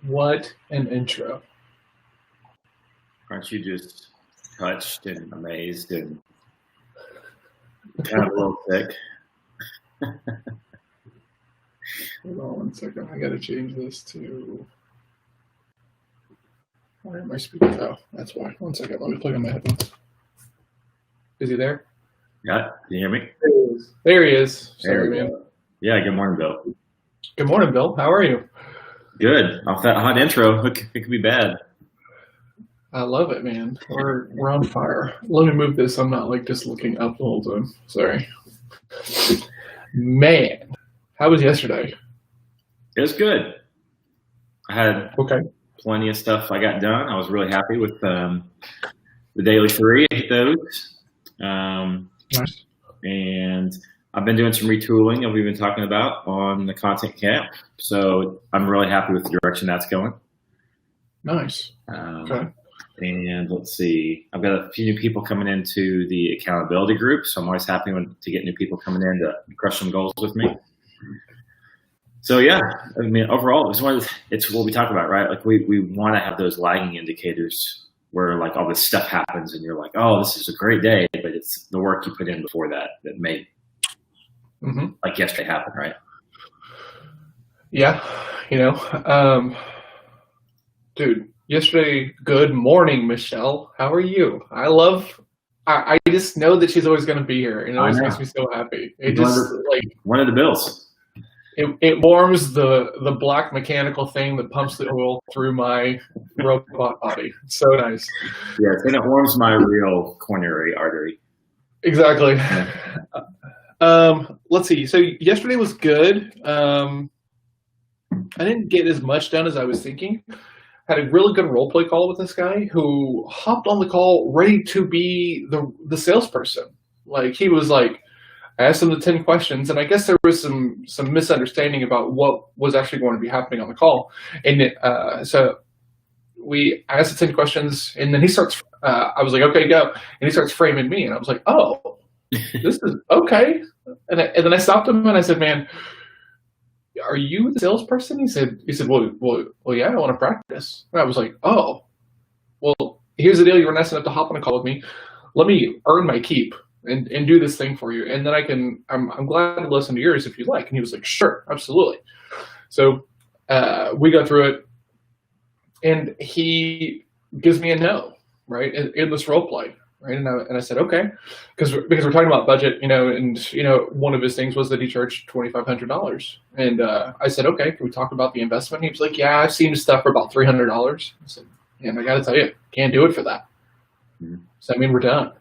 What an intro. Aren't you just touched and amazed and kind of a little sick? Hold on 1 second. I got to change this to. Why am I speaking? Oh, that's why. 1 second. Let me plug in my headphones. Is he there? Yeah, can you hear me? There he is. Sorry, man. Yeah, good morning, Bill. Good morning, Bill. How are you? Good. Off that hot intro, it could be bad. I love it, man. We're on fire. Let me move this. I'm not like just looking up the whole time. Sorry. Man, how was yesterday? It was good. I had plenty of stuff I got done. I was really happy with the daily 3. I hit those. Nice. And I've been doing some retooling that we've been talking about on the content camp. So I'm really happy with the direction that's going. Nice. And let's see, I've got a few new people coming into the accountability group. So I'm always happy to get new people coming in to crush some goals with me. So yeah, I mean, overall, it's what we talk about, right? Like we want to have those lagging indicators where like all this stuff happens and you're like, oh, this is a great day, but it's the work you put in before that made like yesterday happen, right? Yeah, dude, yesterday, good morning, Michelle. How are you? I just know that she's always going to be here, and it always makes me so happy. It just one of the bills. It warms the black mechanical thing that pumps the oil through my robot body. It's so nice. Yes, and it warms my real coronary artery. Exactly. Yeah. Let's see. So yesterday was good. I didn't get as much done as I was thinking. Had a really good role play call with this guy who hopped on the call ready to be the salesperson. Like he was like, I asked him the 10 questions, and I guess there was some misunderstanding about what was actually going to be happening on the call. And so I asked the 10 questions, and then he starts. I was like, okay, go. And he starts framing me, and I was like, oh, this is okay. And then I stopped him, and I said, man, are you the salesperson? He said, well, yeah, I want to practice. And I was like, oh, well, here's the deal. You were nice enough to hop on a call with me. Let me earn my keep and do this thing for you. And then I'm glad to listen to yours if you like. And he was like, sure, absolutely. So we go through it, and he gives me a no, right, in this role play. Right. And I said, okay, because we're talking about budget, and one of his things was that he charged $2,500. And I said, okay, can we talk about the investment? He was like, yeah, I've seen stuff for about $300. I said, and I got to tell you, can't do it for that. Does that mean we're done?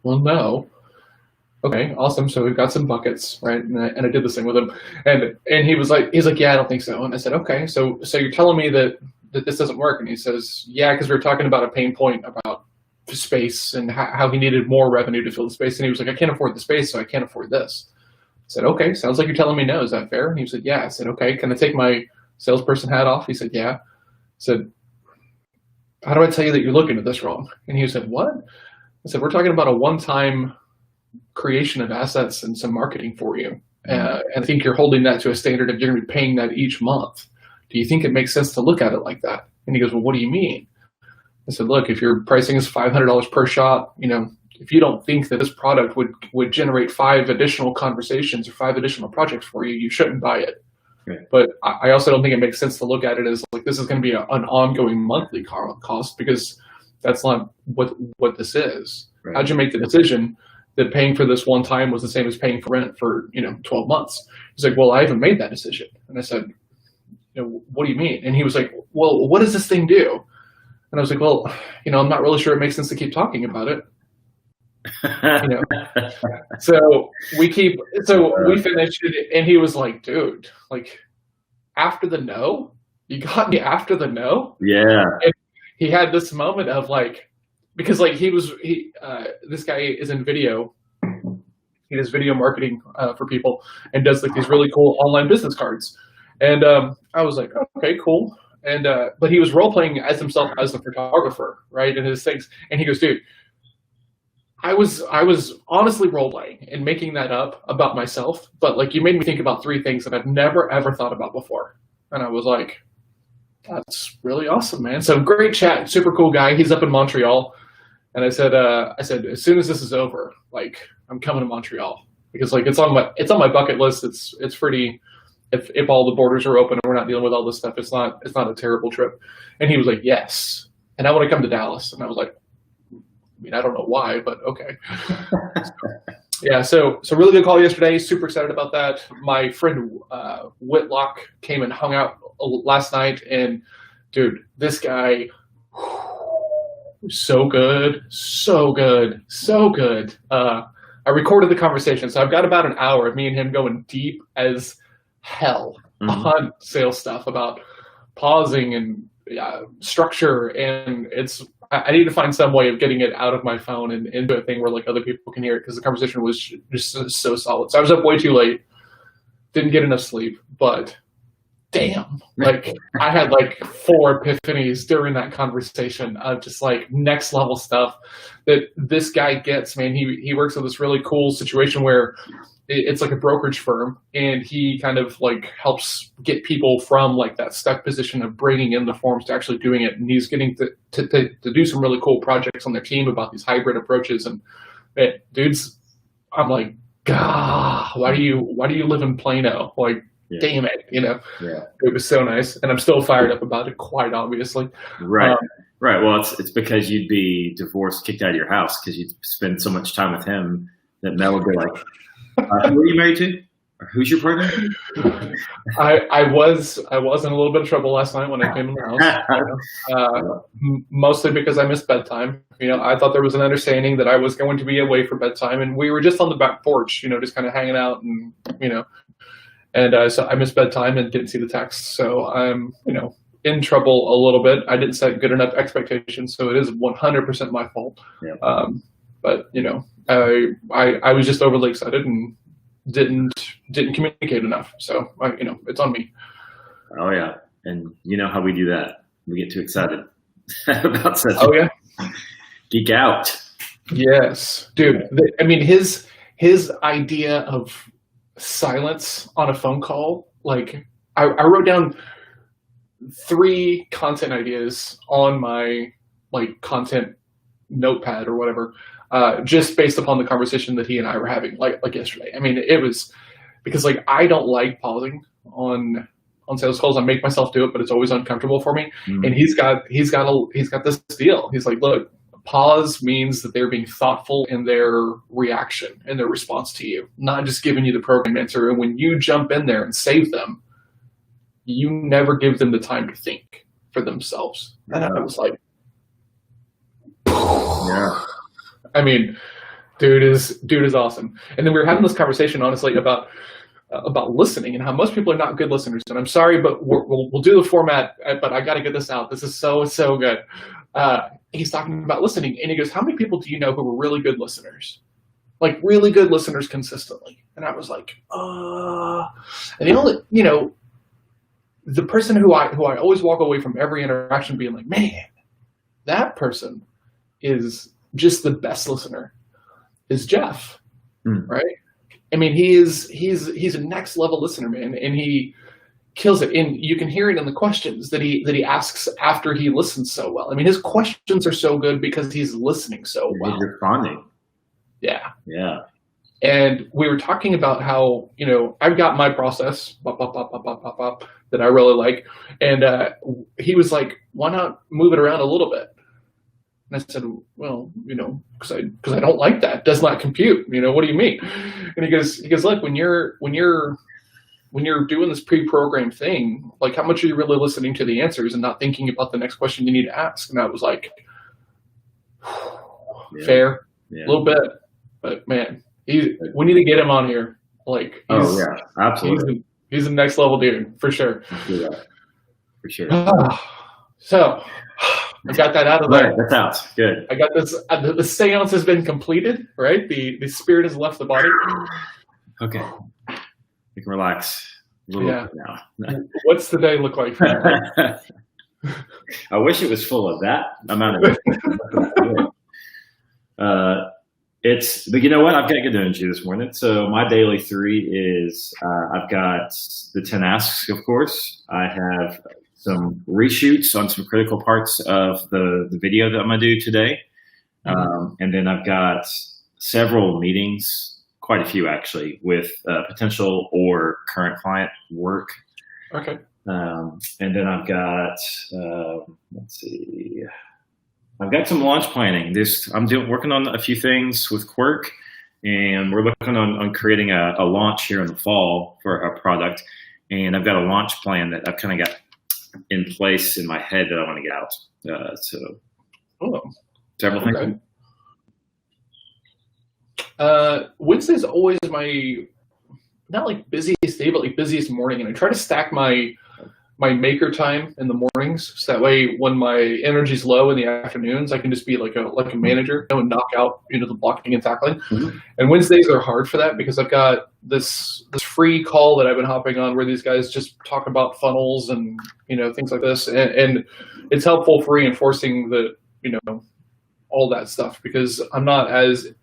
Well, no. Okay, awesome. So we've got some buckets, right? And I did this thing with him, and he's like, yeah, I don't think so. And I said, okay, so you're telling me that this doesn't work? And he says, yeah, because we were talking about a pain point about space and how he needed more revenue to fill the space. And he was like, I can't afford the space, so I can't afford this. I said, okay, sounds like you're telling me no. Is that fair? And he said, yeah. I said, okay, can I take my salesperson hat off? He said, yeah. I said, how do I tell you that you're looking at this wrong? And he said, what? I said, we're talking about a one-time creation of assets and some marketing for you. And I think you're holding that to a standard of you're going to be paying that each month. Do you think it makes sense to look at it like that? And he goes, well, what do you mean? I said, look, if your pricing is $500 per shot, if you don't think that this product would generate 5 additional conversations or 5 additional projects for you, you shouldn't buy it. Right. But I also don't think it makes sense to look at it as like this is going to be an ongoing monthly cost, because that's not what this is. Right. How'd you make the decision that paying for this one time was the same as paying for rent for 12 months? He's like, well, I haven't made that decision. And I said, what do you mean? And he was like, well, what does this thing do? And I was like, well, I'm not really sure it makes sense to keep talking about it. So we finished it, and he was like, dude, like after the no, you got me after the no. Yeah. And he had this moment of like, because like this guy is in video. He does video marketing for people and does like these really cool online business cards. And I was like, okay, cool. And but he was role playing as himself as the photographer, right? And his things. And he goes, dude, I was honestly role playing and making that up about myself, but like you made me think about 3 things that I've never ever thought about before. And I was like, That's really awesome, man. So great chat, super cool guy. He's up in Montreal, and I said, as soon as this is over, like I'm coming to Montreal because like it's on my bucket list. It's pretty. If all the borders are open and we're not dealing with all this stuff, it's not a terrible trip. And he was like, yes. And I want to come to Dallas. And I was like, I mean, I don't know why, but okay. Yeah, so really good call yesterday. Super excited about that. My friend Whitlock came and hung out last night, and dude, this guy, so good, so good, so good. I recorded the conversation, so I've got about an hour of me and him going deep as hell on sales stuff about pausing and structure, and I need to find some way of getting it out of my phone and into a thing where like other people can hear it, because the conversation was just so solid. So I was up way too late, didn't get enough sleep, but damn, like I had like 4 epiphanies during that conversation of just like next level stuff that this guy gets, man. He works in this really cool situation where it's like a brokerage firm, and he kind of like helps get people from like that stuck position of bringing in the forms to actually doing it. And he's getting to do some really cool projects on their team about these hybrid approaches. And man, dudes, I'm like, God, why do you live in Plano? Like, damn it, Yeah. It was so nice, and I'm still fired up about it, quite obviously. Right. Right. Well, it's because you'd be divorced, kicked out of your house because you'd spend so much time with him that Mel would be like, who are you married to? Or who's your partner? I was in a little bit of trouble last night when I came in the house, mostly because I missed bedtime. I thought there was an understanding that I was going to be away for bedtime, and we were just on the back porch, just kind of hanging out, and and so I missed bedtime and didn't see the text. So I'm in trouble a little bit. I didn't set good enough expectations, so it is 100% my fault. Yeah. But I was just overly excited and didn't communicate enough. So it's on me. Oh yeah, and you know how we do that. We get too excited about such. Oh yeah, geek out. Yes, dude. I mean, his idea of silence on a phone call. Like I wrote down 3 content ideas on my like content notepad or whatever. Just based upon the conversation that he and I were having, like yesterday. I mean, it was because like I don't like pausing on sales calls. I make myself do it, but it's always uncomfortable for me. And he's got this deal. He's like, look, pause means that they're being thoughtful in their reaction and their response to you, not just giving you the program answer. And when you jump in there and save them, you never give them the time to think for themselves. And I was like, yeah. I mean, dude is awesome. And then we were having this conversation, honestly, about listening and how most people are not good listeners. And I'm sorry, but we'll do the format. But I got to get this out. This is so good. He's talking about listening, and he goes, "How many people do you know who are really good listeners, like really good listeners consistently?" And I was like, And the only, the person who I always walk away from every interaction being like, man, that person is just the best listener, is Jeff, right? I mean, he's a next level listener, man, and he kills it. And you can hear it in the questions that he asks after he listens so well. I mean, his questions are so good because he's listening so well. He's responding. Yeah. Yeah. And we were talking about how, I've got my process that I really like. And he was like, why not move it around a little bit? And I said, well, because I don't like that. It does not compute. What do you mean? And he goes, look, when you're doing this pre-programmed thing, like how much are you really listening to the answers and not thinking about the next question you need to ask? And I was like, fair, a little bit, but man, we need to get him on here. Like, absolutely. He's a next level dude for sure. For sure. So I got that out of there. Right, that's out. Good. I got this. The seance has been completed, right? The spirit has left the body. Okay. You can relax a little bit now. What's the day look like for you? I wish it was full of that amount of but you know what? I've got good energy this morning. So my daily 3 is I've got the 10 asks, of course. I have some reshoots on some critical parts of the video that I'm going to do today. And then I've got several meetings, quite a few actually, with potential or current client work. Okay. And then I've got, let's see, I've got some launch planning. I'm working on a few things with Quirk, and we're looking on creating a launch here in the fall for a product. And I've got a launch plan that I've kind of got in place in my head that I want to get out. Several things. Wednesday's always my, not like busiest day, but like busiest morning. And I try to stack my maker time in the mornings, so that way when my energy's low in the afternoons, I can just be like a manager, and knock out the blocking and tackling. And Wednesdays are hard for that because I've got this free call that I've been hopping on where these guys just talk about funnels and things like this, and it's helpful for reinforcing the all that stuff, because I'm not as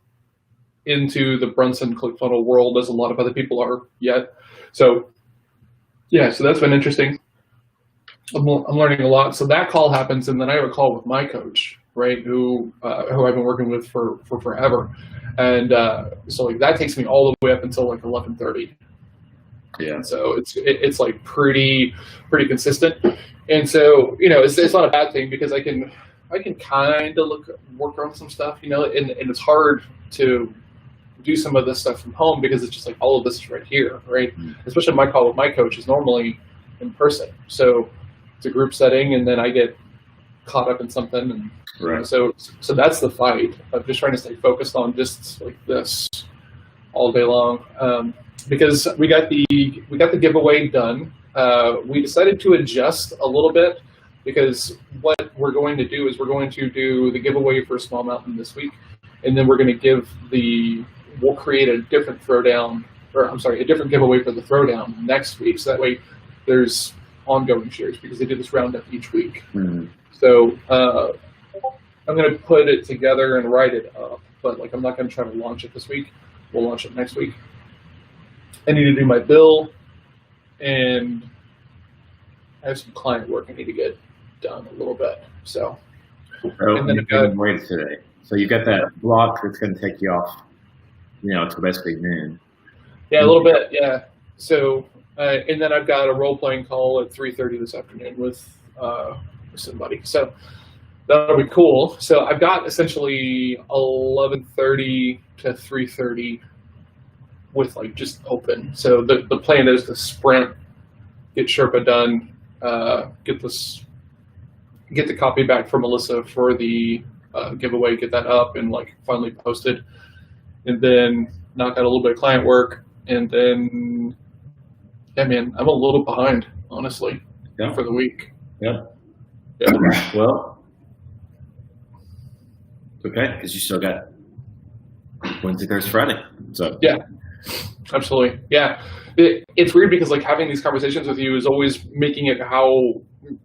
into the Brunson ClickFunnels world as a lot of other people are yet. So yeah, so that's been interesting. I'm learning a lot. So that call happens, and then I have a call with my coach, right, who I've been working with for forever, and so like that takes me all the way up until like 11:30. Yeah. So it's like pretty consistent, and so it's not a bad thing, because I can kind of work on some stuff, and it's hard to do some of this stuff from home because it's just like all of this is right here, right? Especially my call with my coach is normally in person, so it's a group setting, and then I get caught up in something, and right. So that's the fight of just trying to stay focused on just like this all day long, because we got the giveaway done. We decided to adjust a little bit, because what we're going to do is we're going to do the giveaway for Small Mountain this week, and then we're going to we'll create a different a different giveaway for the throwdown next week, so that way there's ongoing shares, because they do this roundup each week. So I'm going to put it together and write it up, but like I'm not going to try to launch it this week. We'll launch it next week. I need to do my BIL, and I have some client work I need to get done a little bit. So and then today. So you got that block that's going to take you off, to basically noon. Yeah, a little bit. Yeah. So and then I've got a role playing call at 3:30 this afternoon with somebody. So that'll be cool. So I've got essentially 11:30 to 3:30 with like just open. So the plan is to sprint, get Sherpa done, get the copy back from Melissa for the giveaway, get that up and like finally posted, and then knock out a little bit of client work, and then yeah, man, I'm a little behind, honestly, for the week. Yeah. Well, it's okay, because you still got Wednesday, Thursday, Friday. So yeah, absolutely. Yeah, it's weird because like having these conversations with you is always making it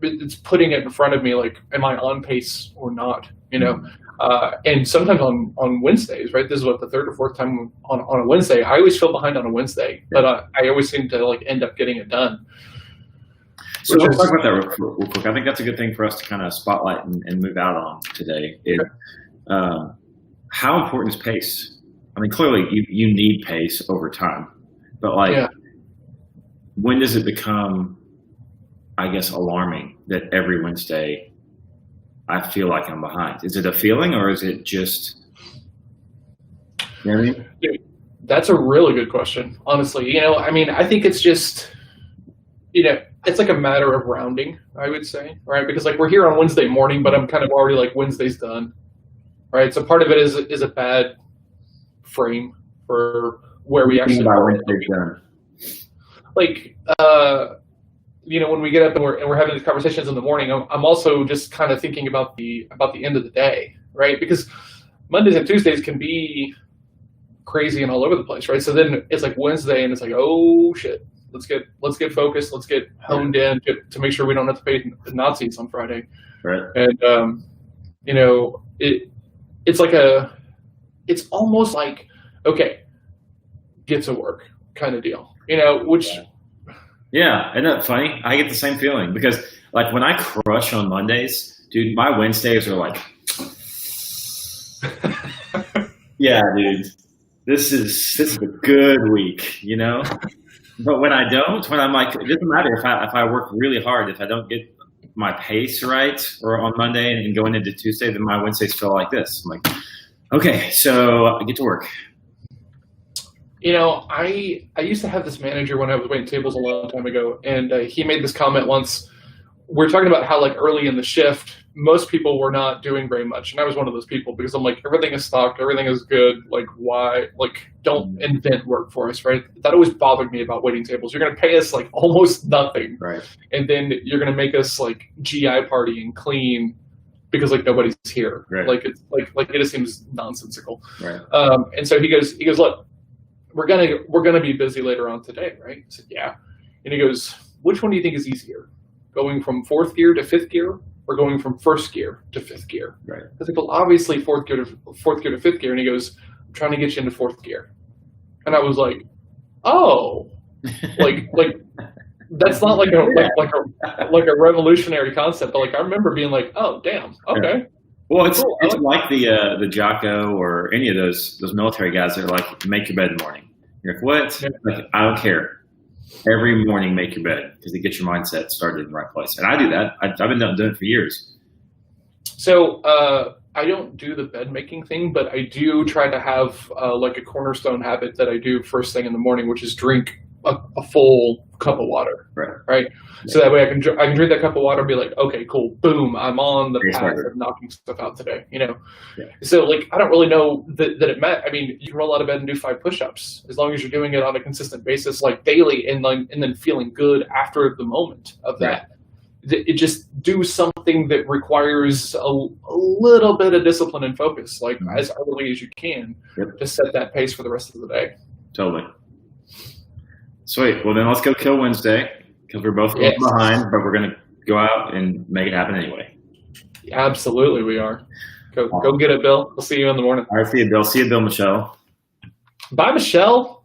it's putting it in front of me. Like, am I on pace or not? And sometimes on Wednesdays, right? This is what the third or fourth time on a Wednesday. I always feel behind on a Wednesday, but I always seem to like end up getting it done. So let's talk about that real quick. I think that's a good thing for us to kind of spotlight and move out on today. How important is pace? I mean, clearly you need pace over time, but like, when does it become, I guess, alarming that every Wednesday I feel like I'm behind? Is it a feeling, or is it just, you know what I mean? Dude, that's a really good question, honestly. I mean, I think it's just, it's like a matter of rounding, I would say, right? Because like we're here on Wednesday morning, but I'm kind of already like Wednesday's done, right? So part of it is a bad frame for where we actually are. Wednesday's done. Like, when we get up and we're having these conversations in the morning, I'm also just kind of thinking about the end of the day, right? Because Mondays and Tuesdays can be crazy and all over the place, right? So then it's like Wednesday, and it's like, oh shit, let's get focused, let's get honed in to make sure we don't have to pay the Nazis on Friday, right? And it's almost like, okay, get to work kind of deal, which. Yeah, isn't that funny? I get the same feeling, because Like when I crush on Mondays, dude, my Wednesdays are like, yeah, dude, this is a good week, you know? But when I don't, when I'm like, it doesn't matter if I work really hard, if I don't get my pace right or on Monday and going into Tuesday, then my Wednesdays feel like this. I'm like, okay, so I get to work. You know, I used to have this manager when I was waiting tables a long time ago, and he made this comment once. We're talking about how like early in the shift, most people were not doing very much, and I was one of those people because I'm like, everything is stocked, everything is good. Like, why? Like, don't invent work for us, right? That always bothered me about waiting tables. You're going to pay us like almost nothing, right? And then you're going to make us like GI party and clean because like nobody's here. Right. Like it's like it just seems nonsensical. Right. And so he goes, look, we're gonna be busy later on today, right? I said, yeah. And he goes, which one do you think is easier? Going from fourth gear to fifth gear, or going from first gear to fifth gear? Right. I said, well, obviously fourth gear to fifth gear. And he goes, I'm trying to get you into fourth gear. And I was like, oh, like that's not like a revolutionary concept. But like I remember being like, oh, damn, okay. Yeah. Well, it's like the Jocko or any of those military guys that are like, make your bed in the morning. You're like, what? Yeah. Like, I don't care. Every morning, make your bed because it gets your mindset started in the right place. And I do that. I've been doing it for years. So I don't do the bed making thing, but I do try to have like a cornerstone habit that I do first thing in the morning, which is drink a full cup of water. Right. So that way I can drink that cup of water and be like, okay, cool, boom, I'm on the path of knocking stuff out today, you know? Yeah. So like, I don't really know that it meant, I mean, you can roll out of bed and do 5 push-ups as long as you're doing it on a consistent basis, like daily, and then feeling good after the moment of that. It just do something that requires a little bit of discipline and focus, like as early as you can to set that pace for the rest of the day. Totally. Sweet. Well, then let's go kill Wednesday because we're both going behind, but we're going to go out and make it happen anyway. Absolutely, we are. Go get it, Bill. We'll see you in the morning. All right, see you, Bill. See you, Bill, Michelle. Bye, Michelle.